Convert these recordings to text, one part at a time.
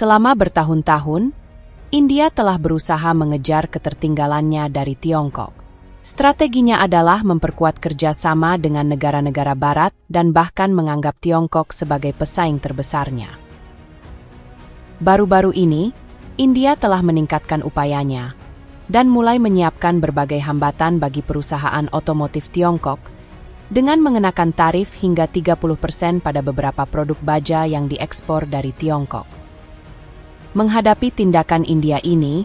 Selama bertahun-tahun, India telah berusaha mengejar ketertinggalannya dari Tiongkok. Strateginya adalah memperkuat kerjasama dengan negara-negara Barat dan bahkan menganggap Tiongkok sebagai pesaing terbesarnya. Baru-baru ini, India telah meningkatkan upayanya dan mulai menyiapkan berbagai hambatan bagi perusahaan otomotif Tiongkok dengan mengenakan tarif hingga 30% pada beberapa produk baja yang diekspor dari Tiongkok. Menghadapi tindakan India ini,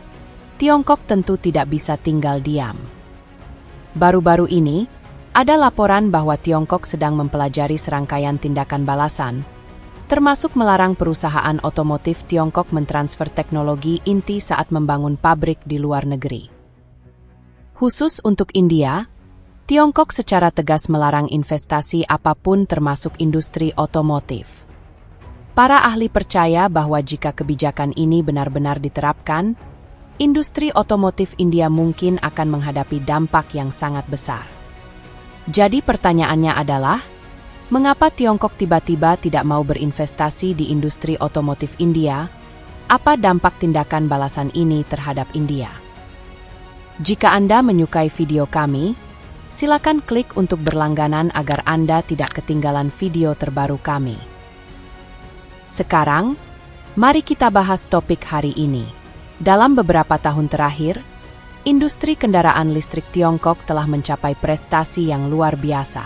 Tiongkok tentu tidak bisa tinggal diam. Baru-baru ini, ada laporan bahwa Tiongkok sedang mempelajari serangkaian tindakan balasan, termasuk melarang perusahaan otomotif Tiongkok mentransfer teknologi inti saat membangun pabrik di luar negeri. Khusus untuk India, Tiongkok secara tegas melarang investasi apapun termasuk industri otomotif. Para ahli percaya bahwa jika kebijakan ini benar-benar diterapkan, industri otomotif India mungkin akan menghadapi dampak yang sangat besar. Jadi pertanyaannya adalah, mengapa Tiongkok tiba-tiba tidak mau berinvestasi di industri otomotif India? Apa dampak tindakan balasan ini terhadap India? Jika Anda menyukai video kami, silakan klik untuk berlangganan agar Anda tidak ketinggalan video terbaru kami. Sekarang, mari kita bahas topik hari ini. Dalam beberapa tahun terakhir, industri kendaraan listrik Tiongkok telah mencapai prestasi yang luar biasa.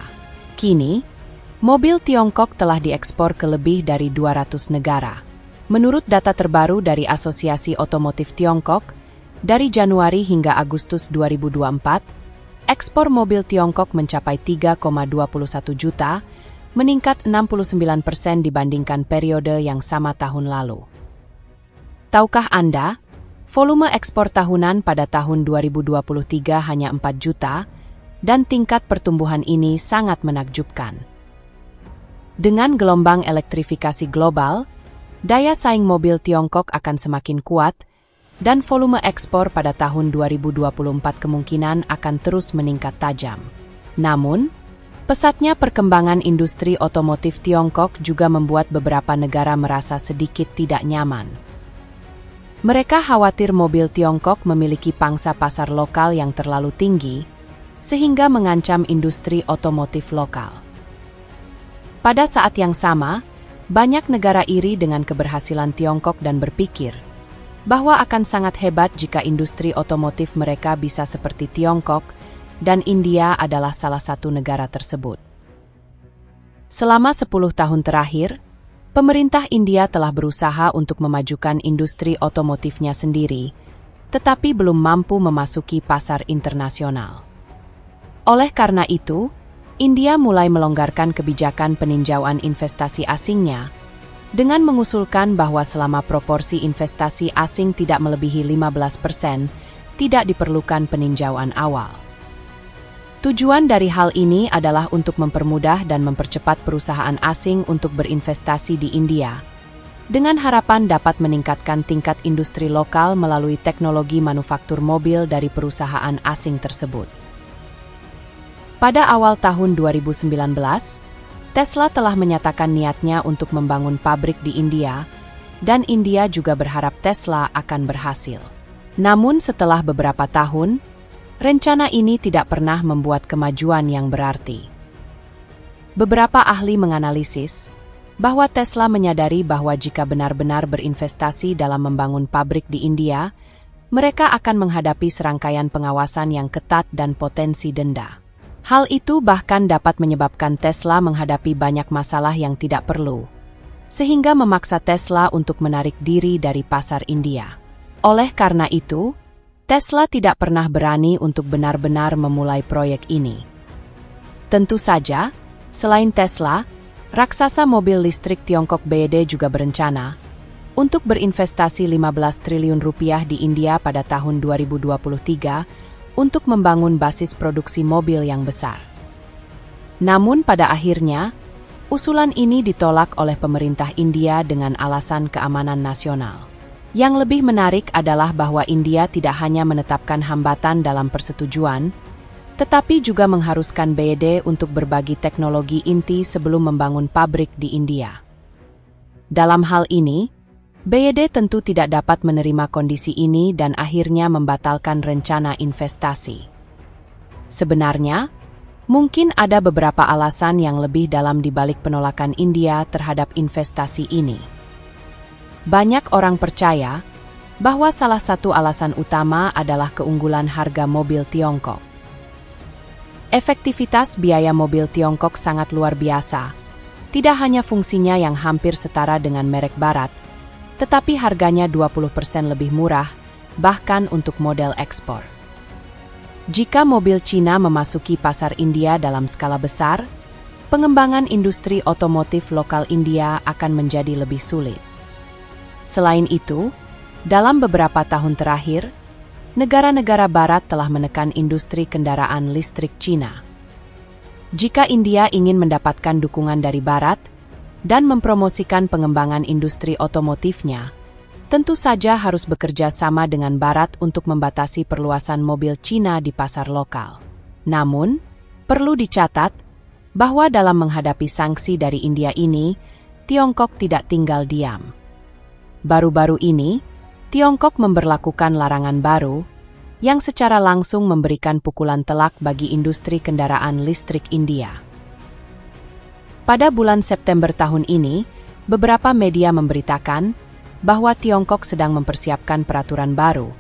Kini, mobil Tiongkok telah diekspor ke lebih dari 200 negara. Menurut data terbaru dari Asosiasi Otomotif Tiongkok, dari Januari hingga Agustus 2024, ekspor mobil Tiongkok mencapai 3,21 juta, meningkat 69% dibandingkan periode yang sama tahun lalu. Tahukah Anda, volume ekspor tahunan pada tahun 2023 hanya 4 juta, dan tingkat pertumbuhan ini sangat menakjubkan. Dengan gelombang elektrifikasi global, daya saing mobil Tiongkok akan semakin kuat, dan volume ekspor pada tahun 2024 kemungkinan akan terus meningkat tajam. Namun, pesatnya perkembangan industri otomotif Tiongkok juga membuat beberapa negara merasa sedikit tidak nyaman. Mereka khawatir mobil Tiongkok memiliki pangsa pasar lokal yang terlalu tinggi, sehingga mengancam industri otomotif lokal. Pada saat yang sama, banyak negara iri dengan keberhasilan Tiongkok dan berpikir bahwa akan sangat hebat jika industri otomotif mereka bisa seperti Tiongkok, dan India adalah salah satu negara tersebut. Selama 10 tahun terakhir, pemerintah India telah berusaha untuk memajukan industri otomotifnya sendiri, tetapi belum mampu memasuki pasar internasional. Oleh karena itu, India mulai melonggarkan kebijakan peninjauan investasi asingnya, dengan mengusulkan bahwa selama proporsi investasi asing tidak melebihi 15%, tidak diperlukan peninjauan awal. Tujuan dari hal ini adalah untuk mempermudah dan mempercepat perusahaan asing untuk berinvestasi di India, dengan harapan dapat meningkatkan tingkat industri lokal melalui teknologi manufaktur mobil dari perusahaan asing tersebut. Pada awal tahun 2019, Tesla telah menyatakan niatnya untuk membangun pabrik di India, dan India juga berharap Tesla akan berhasil. Namun setelah beberapa tahun, rencana ini tidak pernah membuat kemajuan yang berarti. Beberapa ahli menganalisis bahwa Tesla menyadari bahwa jika benar-benar berinvestasi dalam membangun pabrik di India, mereka akan menghadapi serangkaian pengawasan yang ketat dan potensi denda. Hal itu bahkan dapat menyebabkan Tesla menghadapi banyak masalah yang tidak perlu, sehingga memaksa Tesla untuk menarik diri dari pasar India. Oleh karena itu, Tesla tidak pernah berani untuk benar-benar memulai proyek ini. Tentu saja, selain Tesla, raksasa mobil listrik Tiongkok BYD juga berencana untuk berinvestasi 15 triliun rupiah di India pada tahun 2023 untuk membangun basis produksi mobil yang besar. Namun pada akhirnya, usulan ini ditolak oleh pemerintah India dengan alasan keamanan nasional. Yang lebih menarik adalah bahwa India tidak hanya menetapkan hambatan dalam persetujuan, tetapi juga mengharuskan BYD untuk berbagi teknologi inti sebelum membangun pabrik di India. Dalam hal ini, BYD tentu tidak dapat menerima kondisi ini dan akhirnya membatalkan rencana investasi. Sebenarnya, mungkin ada beberapa alasan yang lebih dalam di balik penolakan India terhadap investasi ini. Banyak orang percaya bahwa salah satu alasan utama adalah keunggulan harga mobil Tiongkok. Efektivitas biaya mobil Tiongkok sangat luar biasa. Tidak hanya fungsinya yang hampir setara dengan merek barat, tetapi harganya 20% lebih murah, bahkan untuk model ekspor. Jika mobil Cina memasuki pasar India dalam skala besar, pengembangan industri otomotif lokal India akan menjadi lebih sulit. Selain itu, dalam beberapa tahun terakhir, negara-negara barat telah menekan industri kendaraan listrik Cina. Jika India ingin mendapatkan dukungan dari barat dan mempromosikan pengembangan industri otomotifnya, tentu saja harus bekerja sama dengan barat untuk membatasi perluasan mobil Cina di pasar lokal. Namun, perlu dicatat bahwa dalam menghadapi sanksi dari India ini, Tiongkok tidak tinggal diam. Baru-baru ini, Tiongkok memberlakukan larangan baru yang secara langsung memberikan pukulan telak bagi industri kendaraan listrik India. Pada bulan September tahun ini, beberapa media memberitakan bahwa Tiongkok sedang mempersiapkan peraturan baru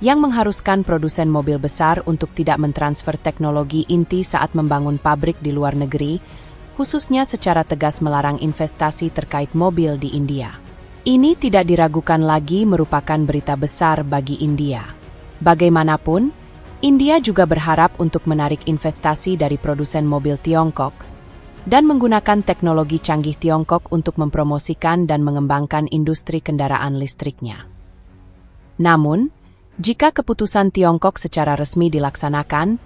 yang mengharuskan produsen mobil besar untuk tidak mentransfer teknologi inti saat membangun pabrik di luar negeri, khususnya secara tegas melarang investasi terkait mobil di India. Ini tidak diragukan lagi merupakan berita besar bagi India. Bagaimanapun, India juga berharap untuk menarik investasi dari produsen mobil Tiongkok dan menggunakan teknologi canggih Tiongkok untuk mempromosikan dan mengembangkan industri kendaraan listriknya. Namun, jika keputusan Tiongkok secara resmi dilaksanakan,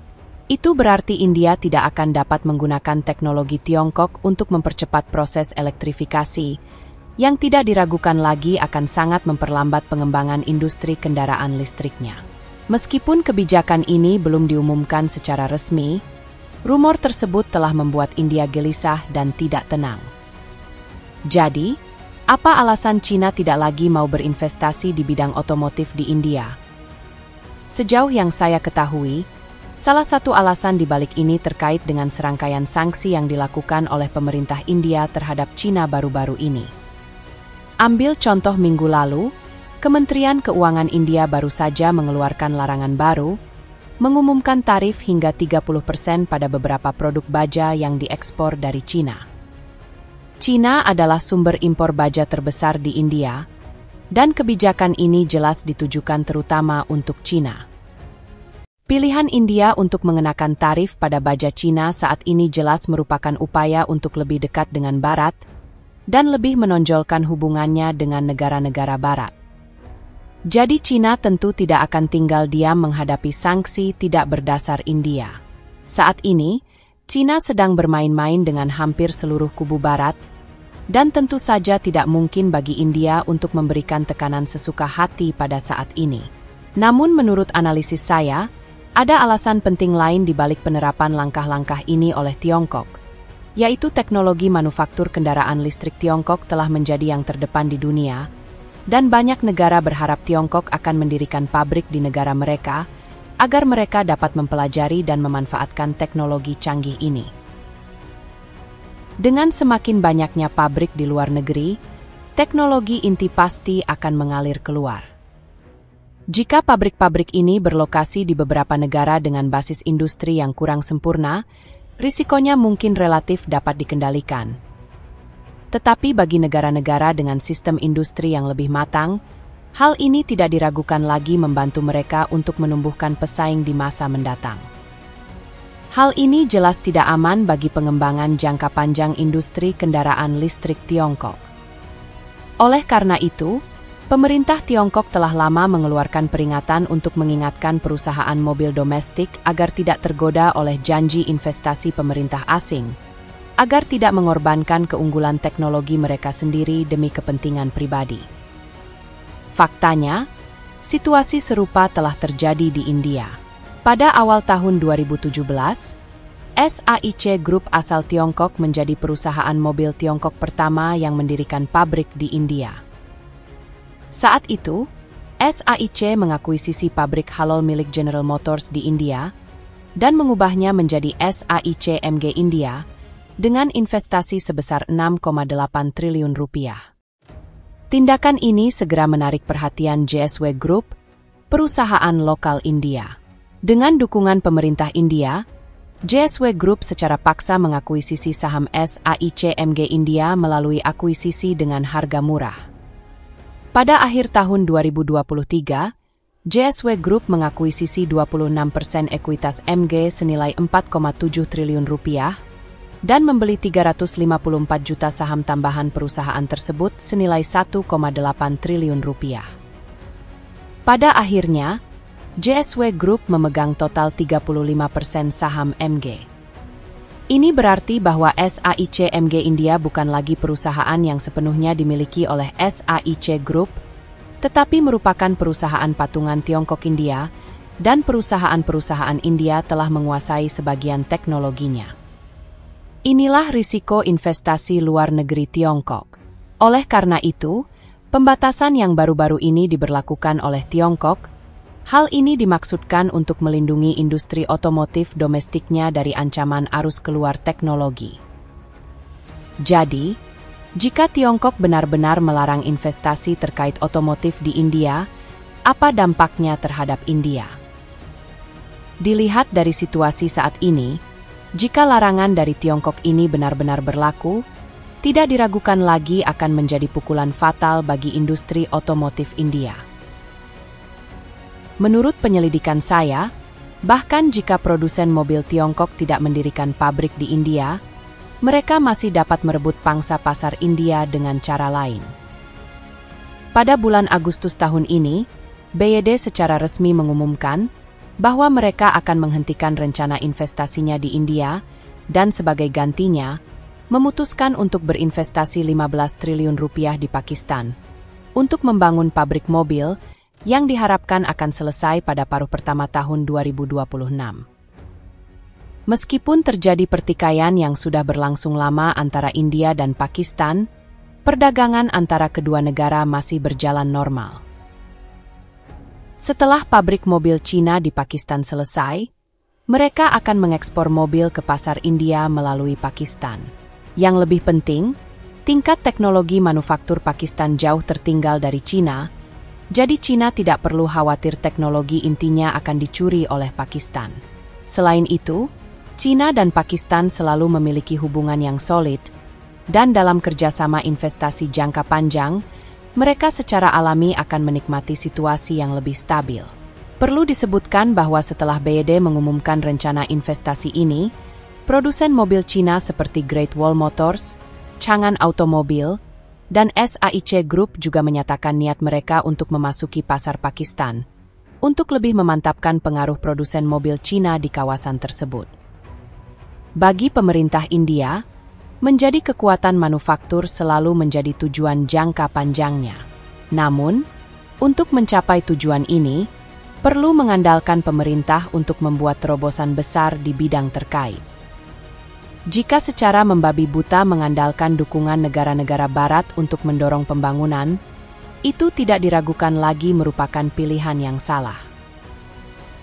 itu berarti India tidak akan dapat menggunakan teknologi Tiongkok untuk mempercepat proses elektrifikasi, yang tidak diragukan lagi akan sangat memperlambat pengembangan industri kendaraan listriknya. Meskipun kebijakan ini belum diumumkan secara resmi, rumor tersebut telah membuat India gelisah dan tidak tenang. Jadi, apa alasan Cina tidak lagi mau berinvestasi di bidang otomotif di India? Sejauh yang saya ketahui, salah satu alasan di balik ini terkait dengan serangkaian sanksi yang dilakukan oleh pemerintah India terhadap Cina baru-baru ini. Ambil contoh minggu lalu, Kementerian Keuangan India baru saja mengeluarkan larangan baru, mengumumkan tarif hingga 30% pada beberapa produk baja yang diekspor dari Cina. Cina adalah sumber impor baja terbesar di India, dan kebijakan ini jelas ditujukan terutama untuk Cina. Pilihan India untuk mengenakan tarif pada baja Cina saat ini jelas merupakan upaya untuk lebih dekat dengan Barat dan lebih menonjolkan hubungannya dengan negara-negara Barat. Jadi Cina tentu tidak akan tinggal diam menghadapi sanksi tidak berdasar India. Saat ini, Cina sedang bermain-main dengan hampir seluruh kubu Barat, dan tentu saja tidak mungkin bagi India untuk memberikan tekanan sesuka hati pada saat ini. Namun menurut analisis saya, ada alasan penting lain di balik penerapan langkah-langkah ini oleh Tiongkok, yaitu teknologi manufaktur kendaraan listrik Tiongkok telah menjadi yang terdepan di dunia, dan banyak negara berharap Tiongkok akan mendirikan pabrik di negara mereka agar mereka dapat mempelajari dan memanfaatkan teknologi canggih ini. Dengan semakin banyaknya pabrik di luar negeri, teknologi inti pasti akan mengalir keluar. Jika pabrik-pabrik ini berlokasi di beberapa negara dengan basis industri yang kurang sempurna, risikonya mungkin relatif dapat dikendalikan. Tetapi bagi negara-negara dengan sistem industri yang lebih matang, hal ini tidak diragukan lagi membantu mereka untuk menumbuhkan pesaing di masa mendatang. Hal ini jelas tidak aman bagi pengembangan jangka panjang industri kendaraan listrik Tiongkok. Oleh karena itu, pemerintah Tiongkok telah lama mengeluarkan peringatan untuk mengingatkan perusahaan mobil domestik agar tidak tergoda oleh janji investasi pemerintah asing, agar tidak mengorbankan keunggulan teknologi mereka sendiri demi kepentingan pribadi. Faktanya, situasi serupa telah terjadi di India. Pada awal tahun 2017, SAIC Group asal Tiongkok menjadi perusahaan mobil Tiongkok pertama yang mendirikan pabrik di India. Saat itu, SAIC mengakuisisi pabrik Halol milik General Motors di India dan mengubahnya menjadi SAIC MG India dengan investasi sebesar 6,8 triliun rupiah. Tindakan ini segera menarik perhatian JSW Group, perusahaan lokal India. Dengan dukungan pemerintah India, JSW Group secara paksa mengakuisisi saham SAIC MG India melalui akuisisi dengan harga murah. Pada akhir tahun 2023, JSW Group mengakuisisi 26% ekuitas MG senilai 4,7 triliun rupiah dan membeli 354 juta saham tambahan perusahaan tersebut senilai 1,8 triliun rupiah. Pada akhirnya, JSW Group memegang total 35% saham MG. Ini berarti bahwa SAIC MG India bukan lagi perusahaan yang sepenuhnya dimiliki oleh SAIC Group, tetapi merupakan perusahaan patungan Tiongkok India, dan perusahaan-perusahaan India telah menguasai sebagian teknologinya. Inilah risiko investasi luar negeri Tiongkok. Oleh karena itu, pembatasan yang baru-baru ini diberlakukan oleh Tiongkok. Hal ini dimaksudkan untuk melindungi industri otomotif domestiknya dari ancaman arus keluar teknologi. Jadi, jika Tiongkok benar-benar melarang investasi terkait otomotif di India, apa dampaknya terhadap India? Dilihat dari situasi saat ini, jika larangan dari Tiongkok ini benar-benar berlaku, tidak diragukan lagi akan menjadi pukulan fatal bagi industri otomotif India. Menurut penyelidikan saya, bahkan jika produsen mobil Tiongkok tidak mendirikan pabrik di India, mereka masih dapat merebut pangsa pasar India dengan cara lain. Pada bulan Agustus tahun ini, BYD secara resmi mengumumkan bahwa mereka akan menghentikan rencana investasinya di India dan sebagai gantinya, memutuskan untuk berinvestasi 15 triliun rupiah di Pakistan untuk membangun pabrik mobil yang diharapkan akan selesai pada paruh pertama tahun 2026. Meskipun terjadi pertikaian yang sudah berlangsung lama antara India dan Pakistan, perdagangan antara kedua negara masih berjalan normal. Setelah pabrik mobil Cina di Pakistan selesai, mereka akan mengekspor mobil ke pasar India melalui Pakistan. Yang lebih penting, tingkat teknologi manufaktur Pakistan jauh tertinggal dari Cina, jadi Cina tidak perlu khawatir teknologi intinya akan dicuri oleh Pakistan. Selain itu, Cina dan Pakistan selalu memiliki hubungan yang solid, dan dalam kerjasama investasi jangka panjang, mereka secara alami akan menikmati situasi yang lebih stabil. Perlu disebutkan bahwa setelah BYD mengumumkan rencana investasi ini, produsen mobil Cina seperti Great Wall Motors, Changan Automobile, dan SAIC Group juga menyatakan niat mereka untuk memasuki pasar Pakistan, untuk lebih memantapkan pengaruh produsen mobil Cina di kawasan tersebut. Bagi pemerintah India, menjadi kekuatan manufaktur selalu menjadi tujuan jangka panjangnya. Namun, untuk mencapai tujuan ini, perlu mengandalkan pemerintah untuk membuat terobosan besar di bidang terkait. Jika secara membabi buta mengandalkan dukungan negara-negara barat untuk mendorong pembangunan, itu tidak diragukan lagi merupakan pilihan yang salah.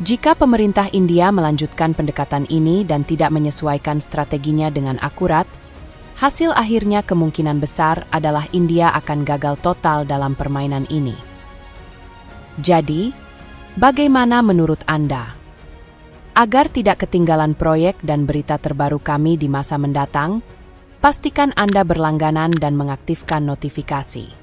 Jika pemerintah India melanjutkan pendekatan ini dan tidak menyesuaikan strateginya dengan akurat, hasil akhirnya kemungkinan besar adalah India akan gagal total dalam permainan ini. Jadi, bagaimana menurut Anda? Agar tidak ketinggalan proyek dan berita terbaru kami di masa mendatang, pastikan Anda berlangganan dan mengaktifkan notifikasi.